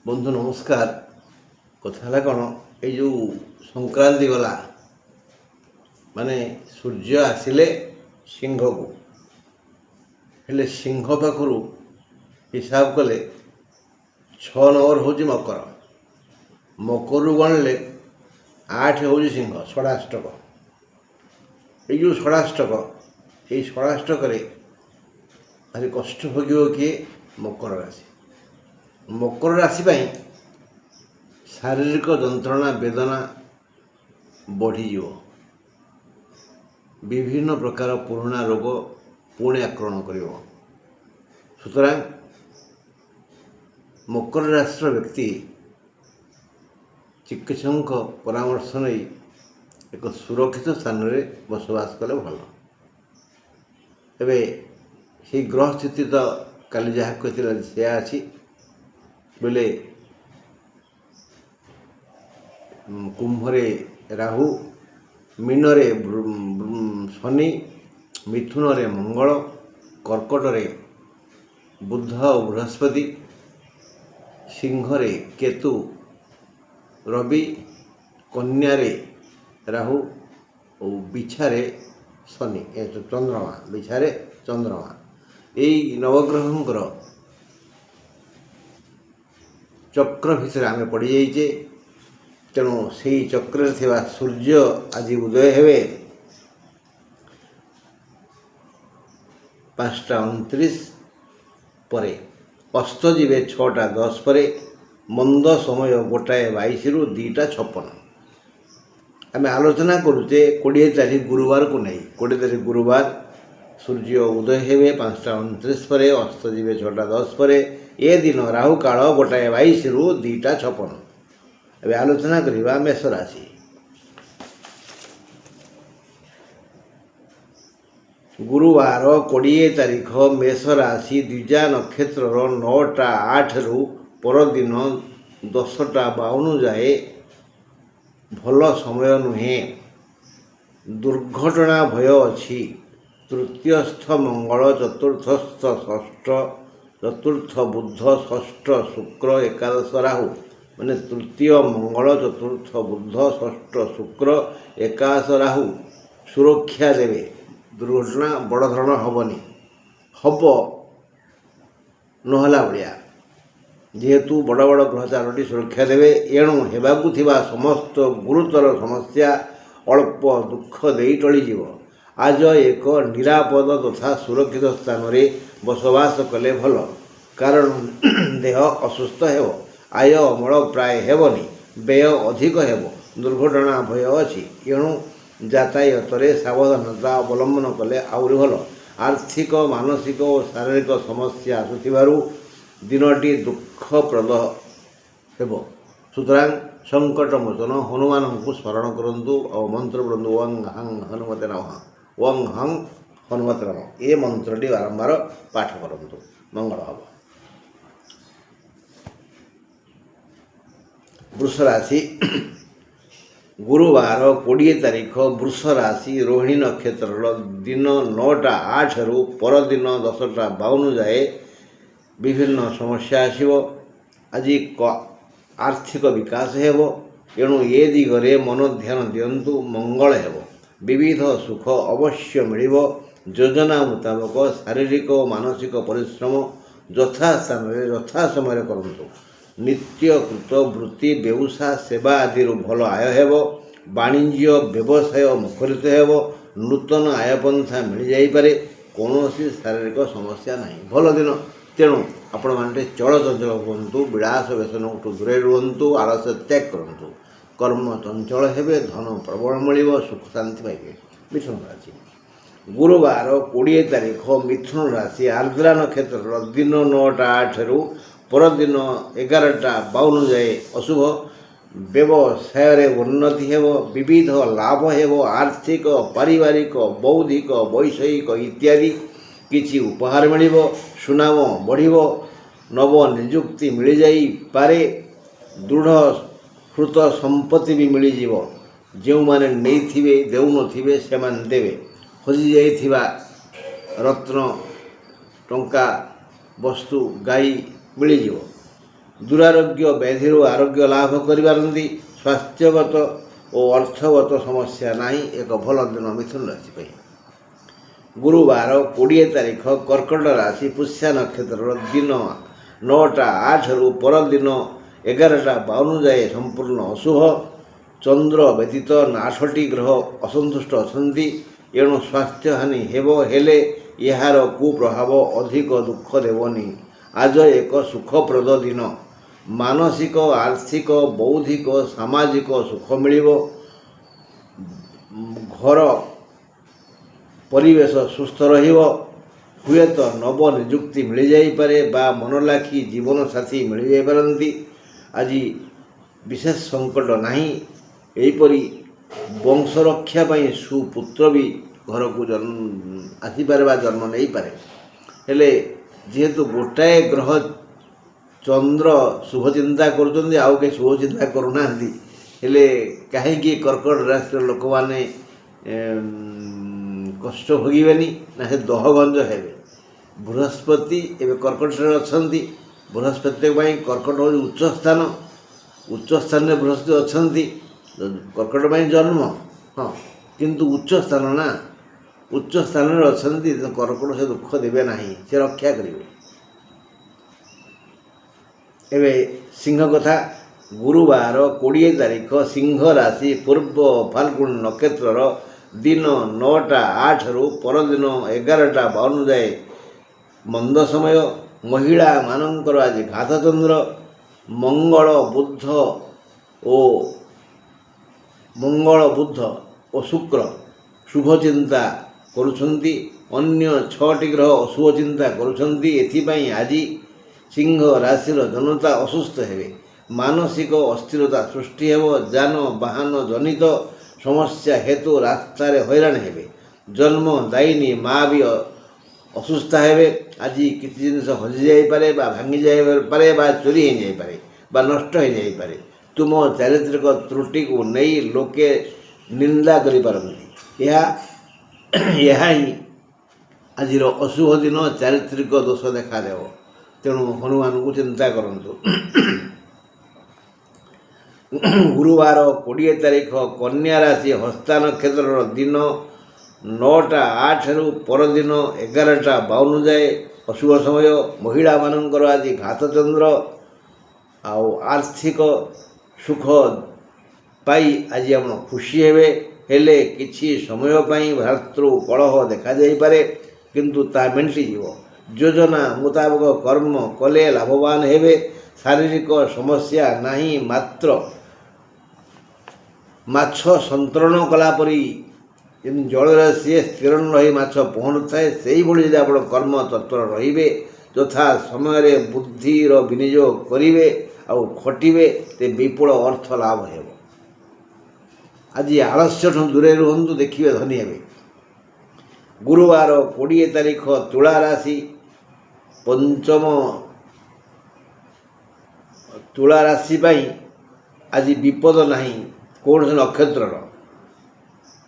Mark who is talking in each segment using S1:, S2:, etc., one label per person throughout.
S1: बंधु नमस्कार। कथा कौन ये संक्रांति गला माने सूर्य आसिले सिंह को हेले सिंह पाखु हिसाब कले 6 नंबर हूँ मकर मकर गणले 8 हूँ सिंह षडाष्टक ये जो षडाष्टक ये षडाष्टक भारी कष्ट भोग किए मकर राशि मकर राशि शारीरिक जंत्रणा वेदना बढ़ीज विभिन्न प्रकार पुराणा रोग पुणी आक्रमण कर सुतरां मकर राशि व्यक्ति चिकित्सक परामर्श नहीं एक सुरक्षित स्थान में बसवास कले भल। एवं ग्रह स्थिति तो काली जहाँ कही से अच्छी बोले कुंभरे राहु मीन रे शनि मिथुन रे मंगल कर्कट रे बुध और बृहस्पति सिंह रे केतु रवि कन्या रे राहु और बिछारे शनि चंद्रमा बिछारे चंद्रमा यही नवग्रहंकर चक्र भितर आम पड़ जाइए। तेणु से चक्र थिबा सूर्य आज उदय हेबे 5:29 पर अस्त जीवे 6:10 पर मंद समय 1:22 रु 2:56। आम आलोचना करुचे 20 तारीख गुरुवार को नहीं 20 तारीख गुरुवार सूर्य उदय हेबे 5:29 पर अस्त जीवे 6:10 पर ए दिन राहु काल 1:22 रु 2:56। एवं आलोचना करवा मेष राशि। गुरुवार 20 तारीख मेष राशि द्विजा नक्षत्र 9:08 रु परदिन 10:52 जाए भल समय नुहे दुर्घटना भय अच्छी। तृतीयस्थ मंगल चतुर्थस्थ षष्ठ चतुर्थ बुध षष्ठ शुक्र एकादश राहु माने तृतीय मंगल चतुर्थ बुध षष्ठ शुक्र एकादश राहु सुरक्षा देवे। दुर्घटना बड़ धरण हेनी हम नहला भाया जेहेतु बड़ बड़ ग्रह 4टी सुरक्षा देवे एणु हेबाकु थिबा समस्त गुरुतर समस्या अल्प दुख दे टलीज। आज एक निरापद तथा सुरक्षित स्थान रे बसवास कले भल कारण देह असुस्थ हेब आय अमल प्राय हेबनी व्यय अधिक हेब दुर्घटना भय अच्छी एणु यातायात सावधानता अवलंबन कले आहरी भल। आर्थिक मानसिक और शारीरिक समस्या आसुथिबारु दिनटी दुखप्रद हेब। सुतरां संकट मोचन हनुमान को स्मरण करंतु और मंत्र बोलंतु ओं हं हनुमते नमः ओं हं हनुमते नमः ये मंत्रटी बारंबार पाठ करंतु मंगल हम। वृष राशि गुरुवार 20 तारीख वृष राशि रोहिणी नक्षत्र दिन 9:08 रु परदिन 10:52 जाए विभिन्न समस्या आसव। आज आर्थिक विकास हेब एणु ए दिगरे मन ध्यान दिंतु मंगल हेब। विविध सुख अवश्य मिल योजना मुताबक शारीरिक और मानसिक परिश्रम यथास्थान यथा समय करंतु। नित्यकृत वृत्ति व्यवसाय सेवा आदि भल आय हेब। वाणिज्य व्यवसाय मुखरित हेब। नूतन आयपंथा मिल जाइपारे कौन शारीरिक समस्या नहीं भल दिन। तेणु आपण मैंने चलचंचल हूँ विलास व्यसन दूरे रुहतु आलस्य त्याग करूँ कर्म चंचल हेबे धन प्रबल मिल सुख शांति पाइबे। मिथुन राशि गुरुवार 20 तारीख मिथुन राशि आर्द्रा नक्षत्र दिन 9:08 रु परदिन 11:52 जाए अशुभ। व्यवसाय उन्नति हेब विविध लाभ हेब आर्थिक पारिवारिक बौद्धिक वैषयिक इत्यादि किछि उपहार मिल सुनाम बढ़ नव निजुक्ति मिल जाई पारे दृढ़ हृत संपत्ति भी मिल जो माने नहीं थिबे देउ नथिबे से माने देवे हजि जाइथिबा रत्न टंका वस्तु गाई मिल ଦୁରାରୋଗ୍ୟ ବ୍ୟାଧିରୁ ଆରୋଗ୍ୟ ଲାଭ କରିପାରନ୍ତି। ସ୍ୱାସ୍ଥ୍ୟଗତ ଓ ଅର୍ଥଗତ ସମସ୍ୟା ନାହିଁ। ଏକ ଭଲ ଦିନ ମିଥୁନ ରାଶି ପାଇଁ। ଗୁରୁବାର 20 ତାରିଖ କର୍କଟ ରାଶି ପୁଷ୍ୟା ନକ୍ଷତ୍ରର ଦିନ 9ଟା 8ରୁ ପରଦିନ 11ଟା 52 ଯାଏ ସମ୍ପୂର୍ଣ୍ଣ ଅଶୁଭ। ଚନ୍ଦ୍ର ବ୍ୟତୀତ 8ଟି ଗ୍ରହ ଅସନ୍ତୁଷ୍ଟ ଅଛନ୍ତି। ଏଣୁ ସ୍ୱାସ୍ଥ୍ୟହାନି ହେବ, ହେଲେ ଏହାର କୁପ୍ରଭାବ ଅଧିକ ଦୁଃଖ ଦେବନି। ଆଜ ଏକ ସୁଖପ୍ରଦ ଦିନ। ମାନସିକ, ଆର୍ଥିକ, ବୌଦ୍ଧିକ, ସାମାଜିକ ସୁଖ ମିଳିବ। ଘର ପରିବେଶ ସୁସ୍ଥ ରହିବ। ହୁଏତ ନବ ନିଯୁକ୍ତି ମିଳିଯାଇପାରେ ବା ମନଲାଖି ଜୀବନସାଥୀ ମିଳିଯାଇପାରନ୍ତି। ଆଜି ବିଶେଷ ସଙ୍କଟ ନାହିଁ। ଏହିପରି ବଂଶରକ୍ଷା ପାଇଁ ସୁପୁତ୍ର ବି ଘରକୁ ଆସିପାରେ ବା ଜନ୍ମ ନେଇପାରେ। ହେଲେ ଯେହେତୁ ଗୋଟାଏ ଗ୍ରହ ଚନ୍ଦ୍ର ଶୁଭ ଚିନ୍ତା କରୁଛନ୍ତି, ଆଉ କେହି ଶୁଭ ଚିନ୍ତା କରୁନାହାନ୍ତି, ହେଲେ କାହିଁକି କର୍କଟ ରାଶିର ଲୋକମାନେ କଷ୍ଟ ଭୋଗିବେନି? ନା ସେ ଦହଗଞ୍ଜ ହେବେ। ବୃହସ୍ପତି ଏବେ କର୍କଟରେ ଅଛନ୍ତି। ବୃହସ୍ପତି ପାଇଁ କର୍କଟ ହେଉଛି ଉଚ୍ଚ ସ୍ଥାନ। ଉଚ୍ଚ ସ୍ଥାନରେ ବୃହସ୍ପତି ଅଛନ୍ତି। କର୍କଟ ପାଇଁ ଜନ୍ମ, ହଁ, କିନ୍ତୁ ଉଚ୍ଚ ସ୍ଥାନ ନା, ଉଚ୍ଚ ସ୍ଥାନରେ ଅଛନ୍ତି। କର୍କଟ ସେ ଦୁଃଖ ଦେବେ ନାହିଁ, ସେ ରକ୍ଷା କରିବେ। ଏବେ ସିଂହ କଥା। ଗୁରୁବାର 20 ତାରିଖ ସିଂହ ରାଶି ପୂର୍ବ ଫାଲ୍ଗୁନ୍ ନକ୍ଷତ୍ରର ଦିନ 9ଟା 8ରୁ ପରଦିନ 11ଟା 52 ଯାଏ ମନ୍ଦ ସମୟ। ମହିଳାମାନଙ୍କର ଆଜି ଘାତଚନ୍ଦ୍ର। ମଙ୍ଗଳ ବୁଧ ଓ ଶୁକ୍ର ଶୁଭ ଚିନ୍ତା କରୁଛନ୍ତି। ଅନ୍ୟ 6ଟି ଗ୍ରହ ଅଶୁଭ ଚିନ୍ତା କରୁଛନ୍ତି। ଏଥିପାଇଁ ଆଜି ସିଂହ ରାଶିର ଜନତା ଅସୁସ୍ଥ ହେବେ। ମାନସିକ ଅସ୍ଥିରତା ସୃଷ୍ଟି ହେବ। ଯାନବାହନ ଜନିତ ସମସ୍ୟା ହେତୁ ରାସ୍ତାରେ ହଇରାଣ ହେବେ। ଜନ୍ମଦାୟିନୀ ମା ବି ଅସୁସ୍ଥ ହେବେ। ଆଜି କିଛି ଜିନିଷ ହଜିଯାଇପାରେ ବା ଭାଙ୍ଗି ଯାଇପାରେ ବା ଚୋରି ହୋଇଯାଇପାରେ ବା ନଷ୍ଟ ହୋଇଯାଇପାରେ। ତୁମ ଚାରିତ୍ରିକ ତ୍ରୁଟିକୁ ନେଇ ଲୋକେ ନିନ୍ଦା କରିପାରନ୍ତି। ଏହା ହିଁ ଆଜିର ଅଶୁଭ ଦିନ। ଚାରିତ୍ରିକ ଦୋଷ ଦେଖାଦେବ। ତେଣୁ ହନୁମାନଙ୍କୁ ଚିନ୍ତା କରନ୍ତୁ। ଗୁରୁବାର 20 ତାରିଖ କନ୍ୟା ରାଶି ହସ୍ତା ନକ୍ଷତ୍ରର ଦିନ 9ଟା 8ରୁ ପରଦିନ 11ଟା 52 ଯାଏ ଅଶୁଭ ସମୟ। ମହିଳାମାନଙ୍କର ଆଜି ଘାତଚନ୍ଦ୍ର। ଆଉ ଆର୍ଥିକ ସୁଖ ପାଇ ଆଜି ଆପଣ ଖୁସି ହେବେ। ହେଲେ କିଛି ସମୟ ପାଇଁ ଭାତୃ କଳହ ଦେଖାଯାଇପାରେ, କିନ୍ତୁ ତାହା ମେଣ୍ଟିଯିବ। ଯୋଜନା ମୁତାବକ କର୍ମ କଲେ ଲାଭବାନ ହେବେ। ଶାରୀରିକ ସମସ୍ୟା ନାହିଁ। ମାତ୍ର ମାଛ ସନ୍ତରଣ କଲାପରି ଯେମିତି ଜଳରେ ସିଏ ସ୍ଥିର ନ ରହି ମାଛ ପହଁରୁଥାଏ, ସେହିଭଳି ଯଦି ଆପଣ କର୍ମ ତତ୍ପର ରହିବେ, ଯଥା ସମୟରେ ବୁଦ୍ଧିର ବିନିଯୋଗ କରିବେ ଆଉ ଖଟିବେ, ତେ ବିପୁଳ ଅର୍ଥ ଲାଭ ହେବ। ଆଜି ଆଳସ୍ୟଠୁ ଦୂରେଇ ରୁହନ୍ତୁ, ଦେଖିବେ ଧନୀ ହେବେ। ଗୁରୁବାର 20 ତାରିଖ ତୁଳା ରାଶି ପଞ୍ଚମ ତୁଳା ରାଶି ପାଇଁ ଆଜି ବିପଦ ନାହିଁ କୌଣସି ନକ୍ଷତ୍ରର।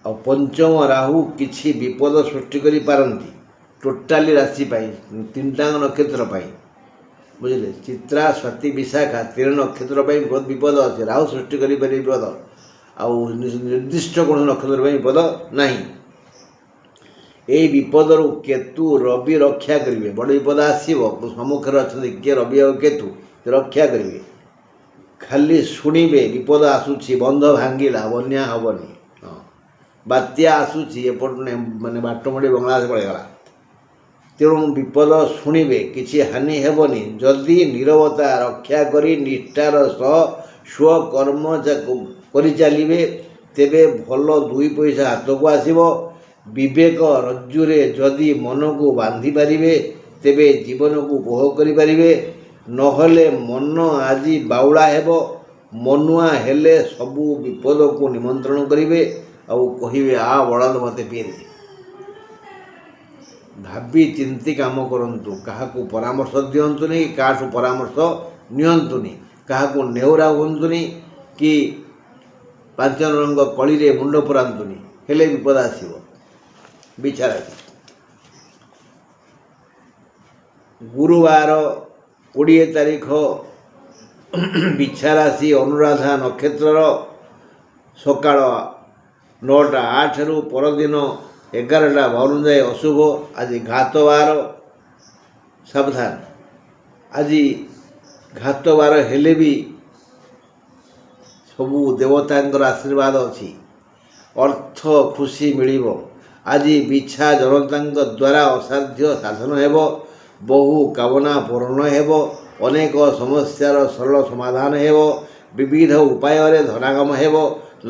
S1: ଆଉ ପଞ୍ଚମ ରାହୁ କିଛି ବିପଦ ସୃଷ୍ଟି କରିପାରନ୍ତି ଟୋଟାଲି ରାଶି ପାଇଁ, 3ଟାଙ୍କ ନକ୍ଷତ୍ର ପାଇଁ, ବୁଝିଲେ। ଚିତ୍ରା, ସ୍ୱାତି, ବିଶାଖା 3 ନକ୍ଷତ୍ର ପାଇଁ ବହୁତ ବିପଦ ଅଛି। ରାହୁ ସୃଷ୍ଟି କରିପାରିବେ ବିପଦ। ଆଉ ନିର୍ଦ୍ଦିଷ୍ଟ କୌଣସି ନକ୍ଷତ୍ର ପାଇଁ ବିପଦ ନାହିଁ। ଏହି ବିପଦରୁ କେତୁ ରବି ରକ୍ଷା କରିବେ। ବଡ଼ ବିପଦ ଆସିବ, ସମ୍ମୁଖରେ ଅଛନ୍ତି କିଏ? ରବି ଆଉ କେତୁ ରକ୍ଷା କରିବେ। ଖାଲି ଶୁଣିବେ ବିପଦ ଆସୁଛି, ବନ୍ଧ ଭାଙ୍ଗିଲା, ବନ୍ୟା ହେବନି, ହଁ, ବାତ୍ୟା ଆସୁଛି, ଏପଟେ ମାନେ ବାଟମୁଡ଼ି ବଙ୍ଗଳାଦେଶ ପଳେଇଗଲା। ତେଣୁ ବିପଦ ଶୁଣିବେ, କିଛି ହାନି ହେବନି। ଯଦି ନୀରବତା ରକ୍ଷା କରି ନିଷ୍ଠାର ସହ ସ୍ୱକର୍ମ କରିଚାଲିବେ, ତେବେ ଭଲ 2 ପଇସା ହାତକୁ ଆସିବ। ବିବେକ ରଜ୍ଜୁରେ ଯଦି ମନକୁ ବାନ୍ଧି ପାରିବେ, ତେବେ ଜୀବନକୁ ଉପଭୋଗ କରିପାରିବେ। ନହେଲେ ମନ ଆଜି ବାଉଳା ହେବ। ମନୁଆ ହେଲେ ସବୁ ବିପଦକୁ ନିମନ୍ତ୍ରଣ କରିବେ ଆଉ କହିବେ, ଆ ବଳଦ ମୋତେ ପିଇଦେ। ଭାବି ଚିନ୍ତି କାମ କରନ୍ତୁ। କାହାକୁ ପରାମର୍ଶ ଦିଅନ୍ତୁନି, କାହାଠୁ ପରାମର୍ଶ ନିଅନ୍ତୁନି। କାହାକୁ ନେହୁରା ହୁଅନ୍ତୁନି କି 5 ଜଣଙ୍କ କଳିରେ ମୁଣ୍ଡ ପୁରାନ୍ତୁନି, ହେଲେ ବିପଦ ଆସିବ। ବିଚାର। ଗୁରୁବାର 20 ତାରିଖ ବିଛା ରାଶି ଅନୁରାଧା ନକ୍ଷତ୍ରର ସକାଳ 9ଟା 8ରୁ ପରଦିନ 11ଟା 52 ଯାଏ ଅଶୁଭ। ଆଜି ଘାତ ବାର, ସାବଧାନ। ଆଜି ଘାତ ବାର ହେଲେ ବି ସବୁ ଦେବତାଙ୍କର ଆଶୀର୍ବାଦ ଅଛି, ଅର୍ଥ ଖୁସି ମିଳିବ। ଆଜି ବିଛା ଜନତାଙ୍କ ଦ୍ୱାରା ଅସାଧ୍ୟ ସାଧନ ହେବ, ବହୁ କାମନା ପୂରଣ ହେବ, ଅନେକ ସମସ୍ୟାର ସରଳ ସମାଧାନ ହେବ, ବିବିଧ ଉପାୟରେ ଧନାଗମ ହେବ,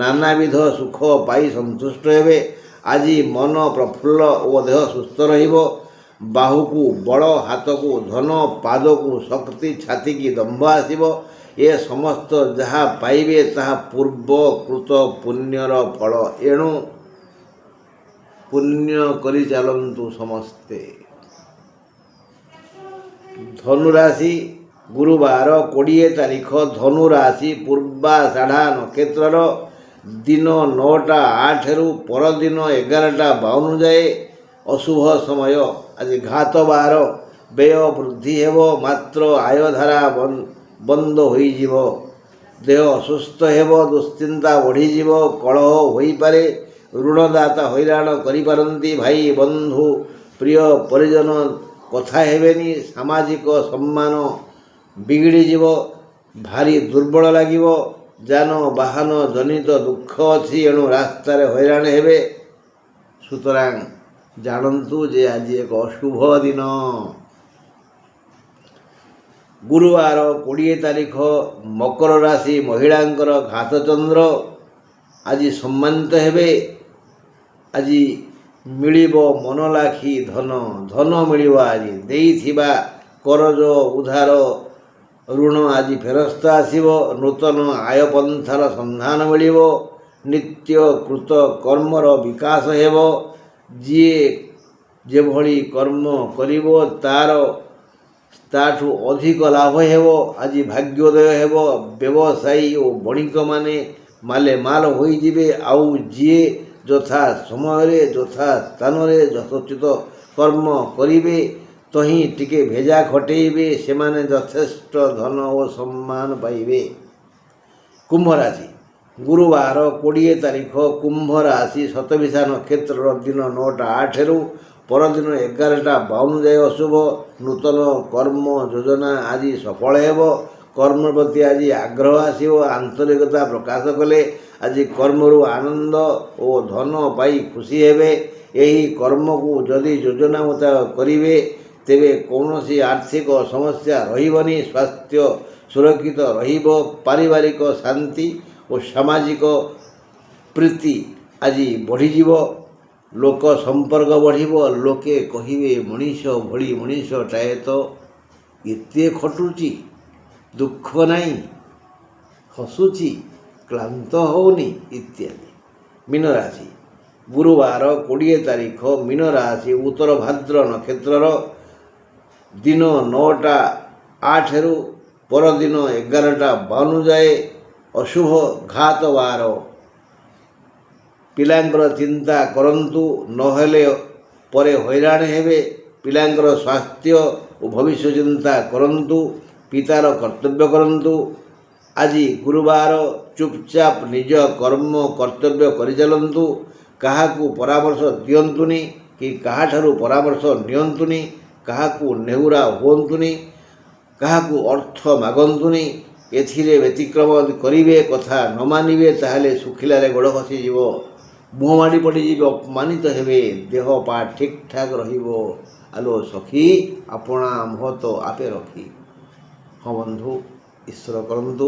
S1: ନାନାବିଧ ସୁଖ ପାଇ ସନ୍ତୁଷ୍ଟ ହେବେ। ଆଜି ମନ ପ୍ରଫୁଲ୍ଲ ଓ ଦେହ ସୁସ୍ଥ ରହିବ। ବାହୁକୁ ବଳ, ହାତକୁ ଧନ, ପାଦକୁ ଶକ୍ତି, ଛାତିକି ଦମ୍ଭ ଆସିବ। ଏ ସମସ୍ତ ଯାହା ପାଇବେ ତାହା ପୂର୍ବକୃତ ପୁଣ୍ୟର ଫଳ। ଏଣୁ ପୁଣ୍ୟ କରି ଚାଲନ୍ତୁ ସମସ୍ତେ। ଧନୁରାଶି ଗୁରୁବାର 20 ତାରିଖ ଧନୁ ରାଶି ପୂର୍ବାଷାଢ଼ା ନକ୍ଷତ୍ରର ଦିନ 9ଟା 8ରୁ ପରଦିନ 11ଟା 52 ଯାଏ ଅଶୁଭ ସମୟ। ଆଜି ଘାତ ବାର, ବ୍ୟୟ ବୃଦ୍ଧି ହେବ, ମାତ୍ର ଆୟଧାରା ବନ୍ଦ ହୋଇଯିବ। ଦେହ ଅସୁସ୍ଥ ହେବ, ଦୁଶ୍ଚିନ୍ତା ବଢ଼ିଯିବ, କଳହ ହୋଇପାରେ, ଋଣଦାତା ହଇରାଣ କରିପାରନ୍ତି, ଭାଇ ବନ୍ଧୁ ପ୍ରିୟ ପରିଜନ କଥା ହେବେନି, ସାମାଜିକ ସମ୍ମାନ ବିଗିଡ଼ିଯିବ, ଭାରି ଦୁର୍ବଳ ଲାଗିବ, ଯାନବାହନ ଜନିତ ଦୁଃଖ ଅଛି, ଏଣୁ ରାସ୍ତାରେ ହଇରାଣ ହେବେ। ସୁତରାଂ ଜାଣନ୍ତୁ ଯେ ଆଜି ଏକ ଅଶୁଭ ଦିନ। ଗୁରୁବାର 20 ତାରିଖ ମକର ରାଶି ମହିଳାଙ୍କର ଘାତଚନ୍ଦ୍ର। ଆଜି ସମ୍ମାନିତ ହେବେ। ଆଜି ମିଳିବ ମନଲାଖି ଧନ, ଧନ ମିଳିବ। ଆଜି ଦେଇଥିବା କରଜ ଉଧାର ଋଣ ଆଜି ଫେରସ୍ତ ଆସିବ। ନୂତନ ଆୟପନ୍ଥାର ସନ୍ଧାନ ମିଳିବ। ନିତ୍ୟ କୃତ କର୍ମର ବିକାଶ ହେବ। ଯିଏ ଯେଭଳି କର୍ମ କରିବ ତାଠୁ ଅଧିକ ଲାଭ ହେବ। ଆଜି ଭାଗ୍ୟୋଦୟ ହେବ। ବ୍ୟବସାୟୀ ଓ ବଣିକମାନେ ମାଲେମାଲ ହୋଇଯିବେ। ଆଉ ଯିଏ ଯଥା ସମୟରେ ଯଥା ସ୍ଥାନରେ ଯଥୋଚିତ କର୍ମ କରିବେ, ତହିଁ ଟିକେ ଭେଜା ଖଟେଇବେ, ସେମାନେ ଯଥେଷ୍ଟ ଧନ ଓ ସମ୍ମାନ ପାଇବେ। କୁମ୍ଭ ରାଶି ଗୁରୁବାର 20 ତାରିଖ କୁମ୍ଭ ରାଶି ଶତଭିଷା ନକ୍ଷତ୍ରର ଦିନ 9ଟା 8ରୁ ପରଦିନ 11ଟା 52 ଯାଏ ଅଶୁଭ। ନୂତନ କର୍ମ ଯୋଜନା ଆଜି ସଫଳ ହେବ। କର୍ମ ପ୍ରତି ଆଜି ଆଗ୍ରହ ଆସିବ। ଆନ୍ତରିକତା ପ୍ରକାଶ କଲେ ଆଜି କର୍ମରୁ ଆନନ୍ଦ ଓ ଧନ ପାଇ ଖୁସି ହେବେ। ଏହି କର୍ମକୁ ଯଦି ଯୋଜନା ମୁତାବକ କରିବେ ତେବେ କୌଣସି ଆର୍ଥିକ ସମସ୍ୟା ରହିବନି। ସ୍ୱାସ୍ଥ୍ୟ ସୁରକ୍ଷିତ ରହିବ। ପାରିବାରିକ ଶାନ୍ତି ଓ ସାମାଜିକ ପ୍ରୀତି ଆଜି ବଢ଼ିଯିବ। ଲୋକ ସମ୍ପର୍କ ବଢ଼ିବ। ଲୋକେ କହିବେ, ମଣିଷ ଭଳି ମଣିଷଟାଏ ତ ଏତେ ଖଟୁଛି, ଦୁଃଖ ନାହିଁ, ହସୁଛି, କ୍ଳାନ୍ତ ହେଉନି ଇତ୍ୟାଦି। ମୀନ ରାଶି ଗୁରୁବାର 20 ତାରିଖ ମୀନ ରାଶି ଉତ୍ତର ଭାଦ୍ର ନକ୍ଷତ୍ରର ଦିନ 9ଟା 8ରୁ ପରଦିନ 11ଟା 52 ଯାଏ ଅଶୁଭ। ଘାତ ବାର। ପିଲାଙ୍କର ଚିନ୍ତା କରନ୍ତୁ, ନହେଲେ ପରେ ହଇରାଣ ହେବେ। ପିଲାଙ୍କର ସ୍ୱାସ୍ଥ୍ୟ ଓ ଭବିଷ୍ୟ ଚିନ୍ତା କରନ୍ତୁ। ପିତାର କର୍ତ୍ତବ୍ୟ କରନ୍ତୁ। ଆଜି ଗୁରୁବାର ଚୁପଚାପ ନିଜ କର୍ମ କର୍ତ୍ତବ୍ୟ କରିଚାଲନ୍ତୁ। କାହାକୁ ପରାମର୍ଶ ଦିଅନ୍ତୁନି କି କାହାଠାରୁ ପରାମର୍ଶ ନିଅନ୍ତୁନି। କାହାକୁ ନେହୁରା ହୁଅନ୍ତୁନି। କାହାକୁ ଅର୍ଥ ମାଗନ୍ତୁନି। ଏଥିରେ ବ୍ୟତିକ୍ରମ କରିବେ, କଥା ନ ମାନିବେ, ତାହେଲେ ଶୁଖିଲାରେ ଗୋଡ଼ ଖସିଯିବ, ମୁହଁ ମାଡ଼ି ପଡ଼ିଯିବେ, ଅପମାନିତ ହେବେ, ଦେହ ପା ଠିକ୍ ଠାକ୍ ରହିବ। ଆଲୋ ସଖୀ, ଆପଣା ମୁହଁ ତ ଆପେ ରଖି। ହଁ ବନ୍ଧୁ, ଈଶ୍ୱର କରନ୍ତୁ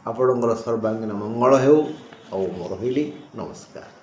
S1: ଆପଣଙ୍କର ସର୍ବାଙ୍ଗୀନ ମଙ୍ଗଳ ହେଉ। ଆଉ ମୁଁ ରହିଲି, ନମସ୍କାର।